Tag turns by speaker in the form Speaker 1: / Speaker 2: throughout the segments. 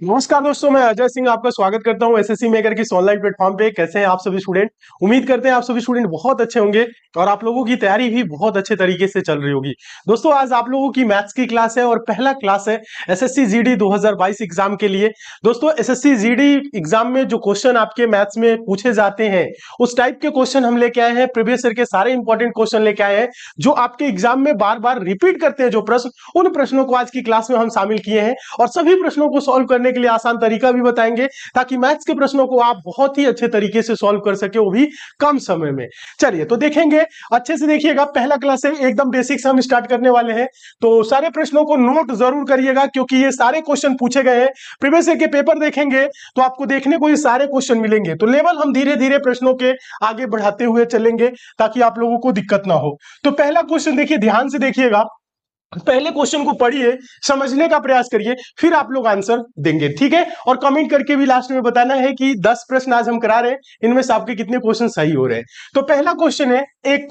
Speaker 1: नमस्कार दोस्तों, मैं अजय सिंह आपका स्वागत करता हूं एसएससी मेकर की ऑनलाइन प्लेटफॉर्म पे। कैसे हैं आप सभी स्टूडेंट? उम्मीद करते हैं आप सभी स्टूडेंट बहुत अच्छे होंगे और आप लोगों की तैयारी भी बहुत अच्छे तरीके से चल रही होगी। दोस्तों, आज आप लोगों की मैथ्स की क्लास है और पहला क्लास है एसएससी जीडी 2022 एग्जाम के लिए। दोस्तों, एसएससी जीडी एग्जाम में जो क्वेश्चन आपके मैथ्स में पूछे जाते हैं उस टाइप के क्वेश्चन हम लेके आए हैं। प्रीवियस ईयर के सारे इंपॉर्टेंट क्वेश्चन लेके आए हैं जो आपके एग्जाम में बार बार रिपीट करते हैं जो प्रश्न, उन प्रश्नों को आज की क्लास में हम शामिल किए हैं और सभी प्रश्नों को सॉल्व करने के लिए आसान तरीका भी बताएंगे ताकि मैथ्स के प्रश्नों को आप बहुत ही अच्छे तरीके से सॉल्व कर सके, वो भी कम समय में। चलिए तो देखेंगे, अच्छे से देखिएगा। पहला क्लास है, एकदम बेसिक से हम स्टार्ट करने वाले हैं, तो सारे प्रश्नों को नोट जरूर करिएगा क्योंकि ये सारे क्वेश्चन पूछे गए हैं। प्रीवियस ईयर के पेपर देखेंगे तो आपको देखने को ये सारे क्वेश्चन मिलेंगे, तो लेवल हम धीरे धीरे प्रश्नों के आगे बढ़ाते हुए चलेंगे ताकि आप लोगों को दिक्कत ना हो। तो पहला क्वेश्चन देखिए, ध्यान से देखिएगा। पहले क्वेश्चन को पढ़िए, समझने का प्रयास करिए, फिर आप लोग आंसर देंगे, ठीक है? और कमेंट करके भी लास्ट में बताना है कि 10 प्रश्न आज हम करा रहे हैं, इनमें से आपके कितने क्वेश्चन सही हो रहे हैं। तो पहला क्वेश्चन है, एक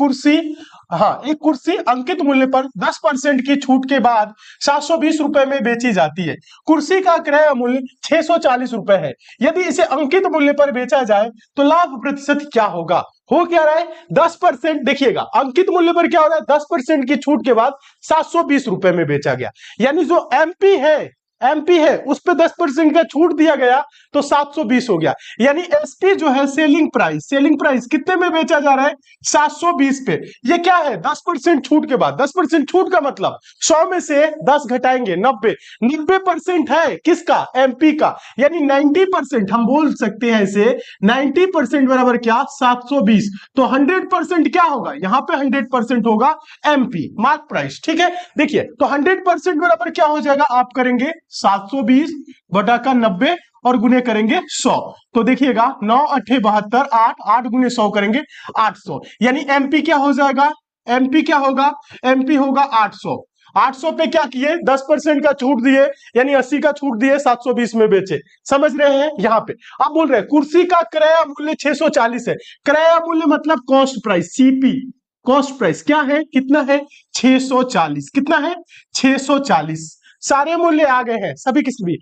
Speaker 1: कुर्सी अंकित मूल्य पर 10% की छूट के बाद 720 रुपए में बेची जाती है। कुर्सी का क्रय मूल्य 640 रुपए है। यदि इसे अंकित मूल्य पर बेचा जाए तो लाभ प्रतिशत क्या होगा? हो क्या रहा है? 10%। देखिएगा, अंकित मूल्य पर क्या हो रहा है? 10% की छूट के बाद 720 रुपए में बेचा गया, यानी जो एमपी है उस पर 10% का छूट दिया गया तो 720 हो गया। यानी एसपी जो है, सेलिंग प्राइस कितने में बेचा जा रहा है? 720 पे। ये क्या है? 10% छूट के बाद। 10% छूट का मतलब 100 में से 10 घटाएंगे, 90% है किसका? एमपी का। यानी 90% हम बोल सकते हैं इसे, 90% बराबर क्या? 720। तो 100% क्या होगा? यहां पे 100% होगा एमपी, मार्क प्राइस, ठीक है? देखिए, तो 100% बराबर क्या हो जाएगा? आप करेंगे 720 बटा का 90 और गुने करेंगे 100। तो देखिएगा, 9 8 72, 8 गुने 100 करेंगे 800। यानी एमपी क्या हो जाएगा? एमपी क्या होगा? एमपी होगा 800। 800 पे क्या किए? 10% का छूट दिए, यानी 80 का छूट दिए, 720 में बेचे। समझ रहे हैं? यहां पे आप बोल रहे हैं कुर्सी का क्रय मूल्य 640 है। क्रय मूल्य मतलब cost price, CP. Cost price क्या है? कितना है? 640। कितना है? 640। सारे मूल्य आ गए हैं, सभी के सभी,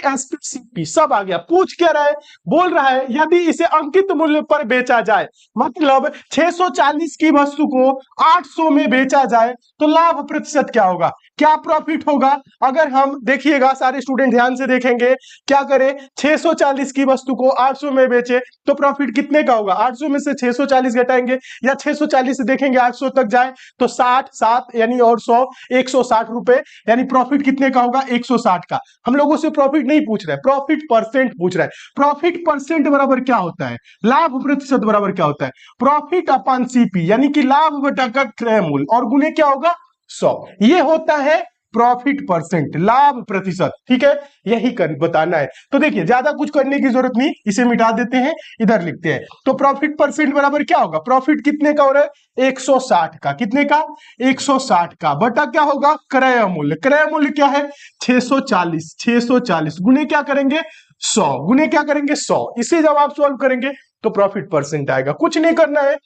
Speaker 1: एसपी सीपी सब आ गया। पूछ क्या रहा है? बोल रहा है यदि इसे अंकित मूल्य पर बेचा जाए, मतलब 640 की वस्तु को 800 में बेचा जाए तो लाभ प्रतिशत क्या होगा? क्या प्रॉफिट होगा? अगर हम देखिएगा, सारे स्टूडेंट ध्यान से देखेंगे, क्या करें? 640 की वस्तु को 800 में बेचे तो प्रॉफिट कितने का होगा? 800 में से 640 घटाएंगे या 640 से देखेंगे 800 तक जाए तो 60 7 यानी और 100 160 रुपए, यानी प्रॉफिट कितने का होगा? 160 का। हम लोगों से प्रॉफिट नहीं पूछ रहा है, प्रॉफिट परसेंट पूछ रहा है। प्रॉफिट परसेंट बराबर क्या होता है? लाभ प्रतिशत बराबर क्या होता है? प्रॉफिट अपॉन सीपी, यानी कि लाभ बटा का क्रय मूल्य, और गुने क्या होगा? 100। ये होता है प्रॉफिट परसेंट, लाभ प्रतिशत, ठीक है? यही बताना है। तो देखिए, ज्यादा कुछ करने की जरूरत नहीं, इसे मिटा देते हैं, इधर लिखते हैं। तो प्रॉफिट परसेंट बराबर क्या होगा? प्रॉफिट कितने का हो रहा है? 160 का। कितने का? 160 का बटा क्या होगा? क्रय मूल्य। क्रय मूल्य क्या है? 640 गुने क्या करेंगे? 100। गुने क्या करेंगे? 100। इसे जब आप सॉल्व करेंगे तो प्रॉफिट परसेंट आएगा। कुछ नहीं करना है।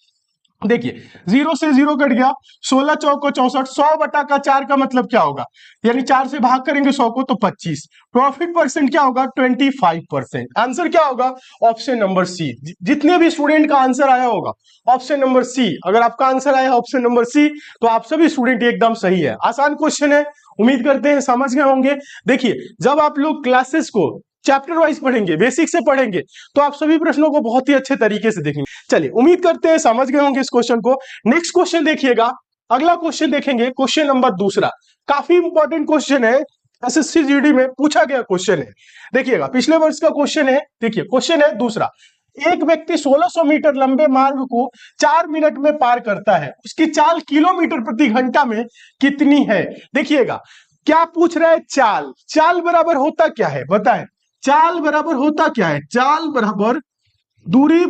Speaker 1: देखिए, 0 से 0 कट गया, 16 चौको 64, 100 बटा का 4 का मतलब क्या होगा? यानी 4 से भाग करेंगे 100 को तो 25। प्रॉफिट परसेंट क्या होगा? 25%। आंसर क्या होगा? Option number C. जितने भी स्टूडेंट का आंसर आया होगा ऑप्शन नंबर सी, अगर आपका आंसर आया ऑप्शन नंबर सी तो आप सभी स्टूडेंट एकदम सही है। आसान क्वेश्चन है, उम्मीद करते हैं समझ गए होंगे। देखिए, जब आप लोग क्लासेस को चैप्टर वाइज पढ़ेंगे, बेसिक से पढ़ेंगे, तो आप सभी प्रश्नों को बहुत ही अच्छे तरीके से देखेंगे। चलिए, उम्मीद करते हैं समझ गए होंगे इस क्वेश्चन को। नेक्स्ट क्वेश्चन देखिएगा, अगला क्वेश्चन देखेंगे, क्वेश्चन नंबर दूसरा। काफी इंपॉर्टेंट क्वेश्चन है, एसएससी जीडी में पूछा गया क्वेश्चन है। देखिएगा, पिछले वर्ष का क्वेश्चन है। देखिए, क्वेश्चन है दूसरा। एक व्यक्ति 1600 मीटर लंबे मार्ग को 4 मिनट में पार करता है, उसकी चाल किलोमीटर प्रति घंटा में कितनी है? देखिएगा, क्या पूछ रहा है? चाल बराबर होता क्या है बताएं? चाल बराबर होता क्या है? चाल बराबर दूरी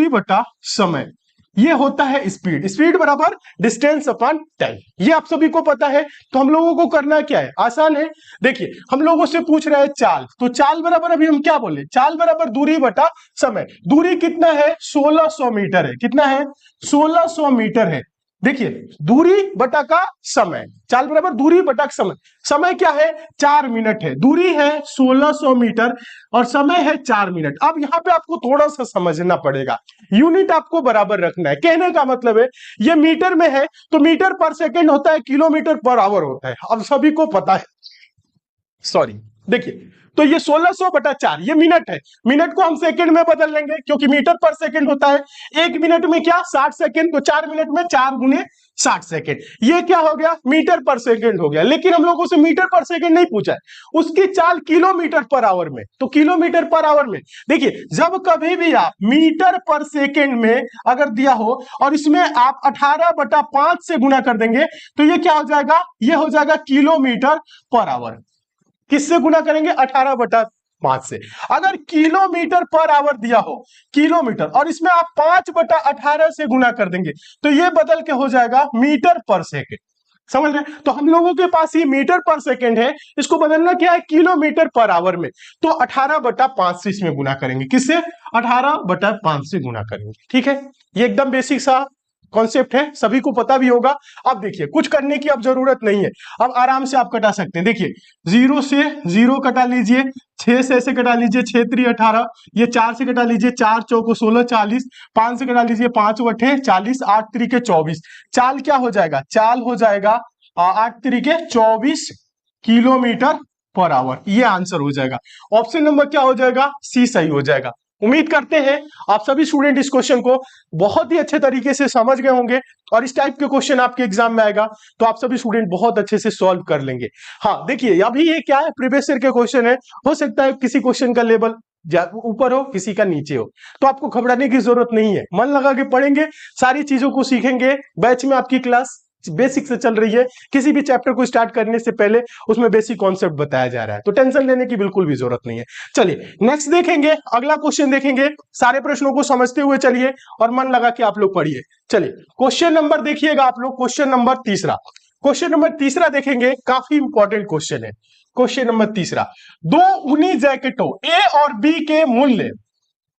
Speaker 1: बटा समय। ये होता है स्पीड बराबर डिस्टेंस अपॉन टाइम। ये आप सभी को पता है। तो हम लोगों को करना क्या है? आसान है। देखिए, हम लोगों से पूछ रहा है चाल, तो चाल बराबर अभी हम क्या बोले? चाल बराबर दूरी बटा समय। दूरी कितना है? 1600 मीटर है। कितना है? 1600 मीटर है। देखिए दूरी बटा का समय, चाल बराबर दूरी बटा समय। समय क्या है? 4 मिनट है। दूरी है 1600 मीटर और समय है 4 मिनट। अब यहां पे आपको थोड़ा सा समझना पड़ेगा, यूनिट आपको बराबर रखना है। कहने का मतलब है ये मीटर में है तो मीटर पर सेकेंड होता है, किलोमीटर पर आवर होता है, अब सभी को पता है। सॉरी, देखिए तो ये 1600 बटा 4 ये मिनट है। मिनट को हम सेकंड में बदल लेंगे क्योंकि मीटर पर सेकंड होता है। एक मिनट में क्या 60 सेकंड, तो 4 मिनट में 4 गुने 60 सेकंड। ये क्या हो गया? मीटर पर सेकंड हो गया। लेकिन हम लोगों से मीटर पर सेकंड नहीं पूछा है, उसकी चाल किलोमीटर पर आवर में। तो किलोमीटर पर आवर में देखिए, जब कभी भी आप मीटर पर सेकंड में अगर दिया हो और इसमें आप 18/5 से गुना कर देंगे तो ये क्या हो जाएगा? ये हो जाएगा किलोमीटर पर आवर। किससे गुना करेंगे? 18/5 से। अगर किलोमीटर पर आवर दिया हो, किलोमीटर, और इसमें आप 5/18 से गुना कर देंगे तो ये बदल के हो जाएगा मीटर पर सेकेंड। समझ रहे हैं? तो हम लोगों के पास ये मीटर पर सेकेंड है, इसको बदलना क्या है? किलोमीटर पर आवर में। तो 18/5 से इसमें गुना करेंगे। किससे? 18/5 से गुना करेंगे। ठीक है, ये एकदम बेसिक सा कॉन्सेप्ट है, सभी को पता भी होगा। अब देखिए कुछ करने की अब जरूरत नहीं है, अब आराम से आप कटा सकते हैं। देखिए 0 से 0 कटा लीजिए, 6 से ऐसे कटा लीजिए, 6 3 18, ये 4 से कटा लीजिए, 4 चौको 16 40, 5 से कटा लीजिए, 5 8 40, 8 3 24। चाल क्या हो जाएगा? चाल हो जाएगा 8 3 24 किलोमीटर पर आवर। ये आंसर हो जाएगा। ऑप्शन नंबर क्या हो जाएगा? सी सही हो जाएगा। उम्मीद करते हैं आप सभी स्टूडेंट इस क्वेश्चन को बहुत ही अच्छे तरीके से समझ गए होंगे और इस टाइप के क्वेश्चन आपके एग्जाम में आएगा तो आप सभी स्टूडेंट बहुत अच्छे से सॉल्व कर लेंगे। हाँ देखिए, अभी ये क्या है? प्रीवियस ईयर के क्वेश्चन है, हो सकता है किसी क्वेश्चन का लेवल ऊपर हो, किसी का नीचे हो, तो आपको घबराने की जरूरत नहीं है। मन लगा के पढ़ेंगे, सारी चीजों को सीखेंगे। बैच में आपकी क्लास बेसिक से चल रही है, किसी भी चैप्टर को स्टार्ट करने से पहले उसमें बेसिक कॉन्सेप्ट बताया जा रहा है, तो टेंशन लेने की बिल्कुल भी जरूरत नहीं है। चलिए नेक्स्ट देखेंगे, अगला क्वेश्चन देखेंगे। सारे प्रश्नों को समझते हुए चलिए और मन लगा के आप लोग पढ़िए। चलिए क्वेश्चन नंबर देखिएगा आप लोग, क्वेश्चन नंबर तीसरा। क्वेश्चन नंबर तीसरा देखेंगे, काफी इंपॉर्टेंट क्वेश्चन है। क्वेश्चन नंबर तीसरा, दो ऊनी जैकेटों ए और बी के मूल्य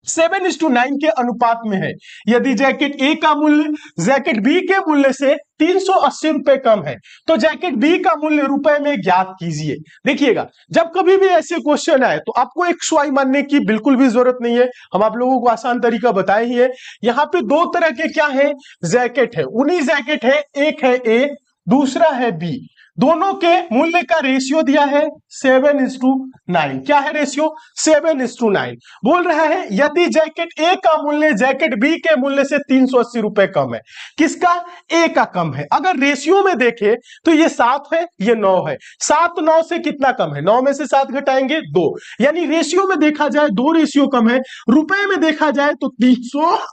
Speaker 1: 7:9 के अनुपात में है। यदि जैकेट ए का मूल्य जैकेट बी के मूल्य से 380 रुपए कम है तो जैकेट बी का मूल्य रुपए में ज्ञात कीजिए। देखिएगा, जब कभी भी ऐसे क्वेश्चन आए तो आपको XY मानने की बिल्कुल भी जरूरत नहीं है, हम आप लोगों को आसान तरीका बताए ही है। यहाँ पे दो तरह के क्या है? जैकेट है, ऊनी जैकेट है, एक है ए, दूसरा है बी। दोनों के मूल्य का रेशियो दिया है 7:9। क्या है रेशियो? 7:9। बोल रहा है यदि जैकेट ए का मूल्य जैकेट बी के मूल्य से 380 रुपए कम है। किसका? ए का कम है। अगर रेशियो में देखें तो ये 7 है, ये 9 है। 7 9 से कितना कम है? 9 में से 7 घटाएंगे 2, यानी रेशियो में देखा जाए 2 रेशियो कम है। रुपए में देखा जाए तो 380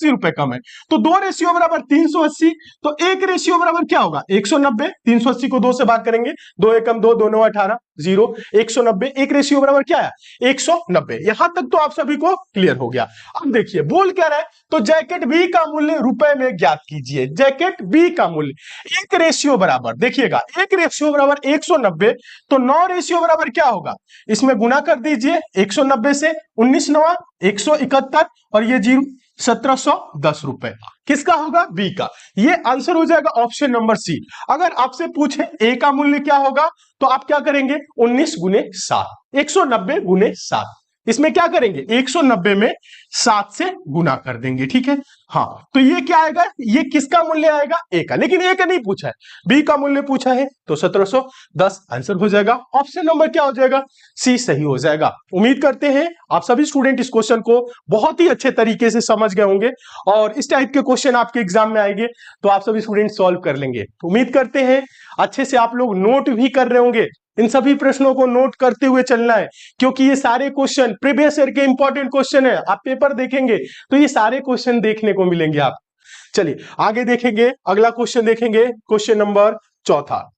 Speaker 1: रुपए कम है। तो 2 रेशियो बराबर 380, तो एक रेशियो बराबर क्या होगा? 190। 380 को 2 से भाग करेंगे, 2 एकम 2, 2 9 18, 0, 190। एक रेशियो बराबर क्या है? 190। यहां तक तो आप सभी को क्लियर हो गया। अब देखिए बोल क्या रहा है, तो जैकेट बी का मूल्य रुपए में ज्ञात कीजिए। जैकेट बी का मूल्य एक रेशियो बराबर, देखिएगा एक रेशियो बराबर 190, तो 9 रेशियो बराबर क्या होगा? इसमें गुना कर दीजिए 190 से, 19 9 171 और ये 0, 1710 रुपए। किसका होगा? बी का। ये आंसर हो जाएगा ऑप्शन नंबर सी। अगर आपसे पूछे ए का मूल्य क्या होगा तो आप क्या करेंगे? 19 गुने 7, 190 गुने 7। इसमें क्या करेंगे? 190 में 7 से गुना कर देंगे। ठीक है, हाँ तो ये क्या आएगा? ये किसका मूल्य आएगा? ए का। लेकिन ए का नहीं पूछा है, बी का मूल्य पूछा है, तो 1710 आंसर हो जाएगा। ऑप्शन नंबर क्या हो जाएगा? सी सही हो जाएगा। उम्मीद करते हैं आप सभी स्टूडेंट इस क्वेश्चन को बहुत ही अच्छे तरीके से समझ गए होंगे और इस टाइप के क्वेश्चन आपके एग्जाम में आएंगे तो आप सभी स्टूडेंट सॉल्व कर लेंगे। उम्मीद करते हैं अच्छे से आप लोग नोट भी कर रहे होंगे। इन सभी प्रश्नों को नोट करते हुए चलना है क्योंकि ये सारे क्वेश्चन प्रीवियस ईयर के इंपॉर्टेंट क्वेश्चन है। आप पेपर देखेंगे तो ये सारे क्वेश्चन देखने को मिलेंगे आप। चलिए आगे देखेंगे, अगला क्वेश्चन देखेंगे, क्वेश्चन नंबर चौथा।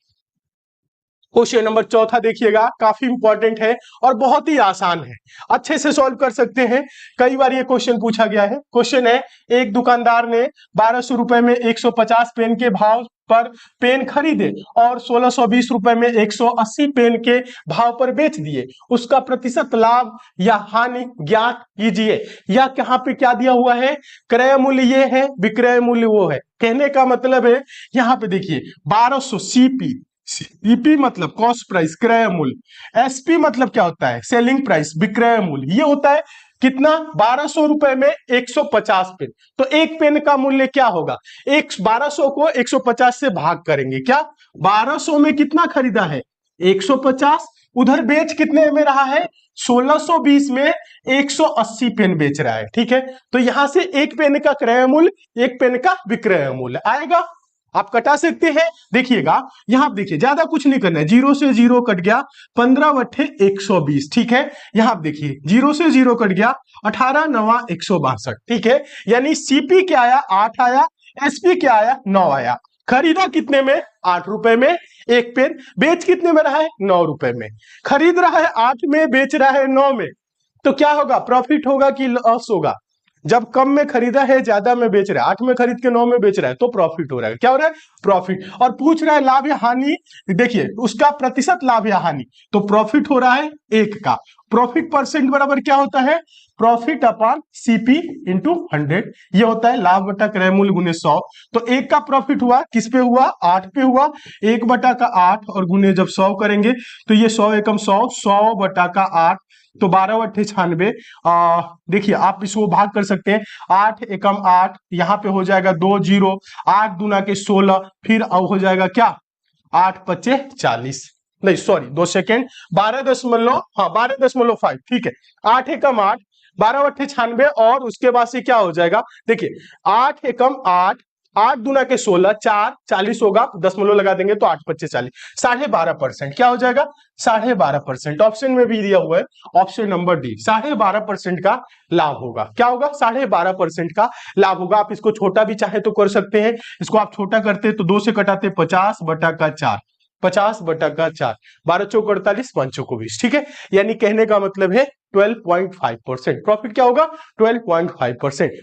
Speaker 1: क्वेश्चन नंबर चौथा देखिएगा, काफी इंपॉर्टेंट है और बहुत ही आसान है, अच्छे से सॉल्व कर सकते हैं। कई बार ये क्वेश्चन पूछा गया है। क्वेश्चन है, एक दुकानदार ने 1200 रुपए में 150 पेन के भाव पर पेन खरीदे और 1620 रुपए में 180 पेन के भाव पर बेच दिए, उसका प्रतिशत लाभ या हानि ज्ञात कीजिए। या यहाँ पे क्या दिया हुआ है, क्रय मूल्य ये है, विक्रय मूल्य वो है। कहने का मतलब है, यहाँ पे देखिए 1200 सीपी, सीपी मतलब कॉस्ट प्राइस क्रय मूल्य, एसपी मतलब क्या होता है, सेलिंग प्राइस विक्रय मूल्य। ये होता है कितना, 1200 रुपए में 150 पेन। तो एक पेन का मूल्य क्या होगा, 1200 को 150 से भाग करेंगे। क्या 1200 में कितना खरीदा है, 150, उधर बेच कितने में रहा है, 1620 में 180 पेन बेच रहा है। ठीक है, तो यहां से एक पेन का क्रय मूल्य, एक पेन का विक्रय मूल्य आएगा। आप कटा सकते हैं। देखिएगा यहां आप देखिए, ज्यादा कुछ नहीं करना है, 0 से 0 कट गया, 15 बट्ठे 120। ठीक है, यहां आप देखिए 0 से 0 कट गया, 18 9 162। ठीक है, यानी सीपी क्या आया, 8 आया, एसपी क्या आया, 9 आया। खरीदा कितने में, 8 रुपए में एक पेन, बेच कितने में रहा है, 9 रुपए में। खरीद रहा है 8 में, बेच रहा है 9 में, तो क्या होगा, प्रॉफिट होगा कि लॉस होगा। जब कम में खरीदा है, ज्यादा में बेच रहा है, 8 में खरीद के 9 में बेच रहा है, तो प्रॉफिट हो रहा है। क्या हो रहा है, प्रॉफिट। और पूछ रहा है लाभ या हानि, देखिए उसका प्रतिशत लाभ या हानि, तो प्रॉफिट हो रहा है 1 का। प्रॉफिट परसेंट बराबर क्या होता है, प्रॉफिट अपॉन सीपी इंटू 100। ये होता है लाभ बटा क्रय मूल्य गुने 100। तो 1 का प्रॉफिट हुआ, किस पे हुआ, 8 पे हुआ। 1 बटा का 8 और गुने जब 100 करेंगे तो ये 100 एकम 100, 100 बटा का 8, तो 12 बट्ठे 96। देखिए आप इसको भाग कर सकते हैं, 8 एकम 8, यहाँ पे हो जाएगा 2 0, 8 दूना के 16, फिर अब हो जाएगा क्या, 8 पच्चे 40, नहीं सॉरी 2 सेकेंड, 12.5, हाँ 12.5। ठीक है, 8 एकम 8, 12 बट्ठे 96, और उसके बाद से क्या हो जाएगा, देखिए 8 एकम 8, 8 दूना के 16, 4 40 होगा, दशमलव लगा देंगे तो 8 पच्चे 40, 12.5%। क्या हो जाएगा, 12.5%। ऑप्शन में भी दिया हुआ है, ऑप्शन नंबर डी, 12.5% का लाभ होगा। क्या होगा, 12.5% का लाभ होगा। आप इसको छोटा भी चाहे तो कर सकते हैं। इसको आप छोटा करते तो 2 से कटाते 50 बटा का 4, 50 बटा का 4, 12 चौक 48, 5 चौक 20। ठीक है, यानी कहने का मतलब है 12.5%। प्रॉफिट क्या होगा, 12.5%।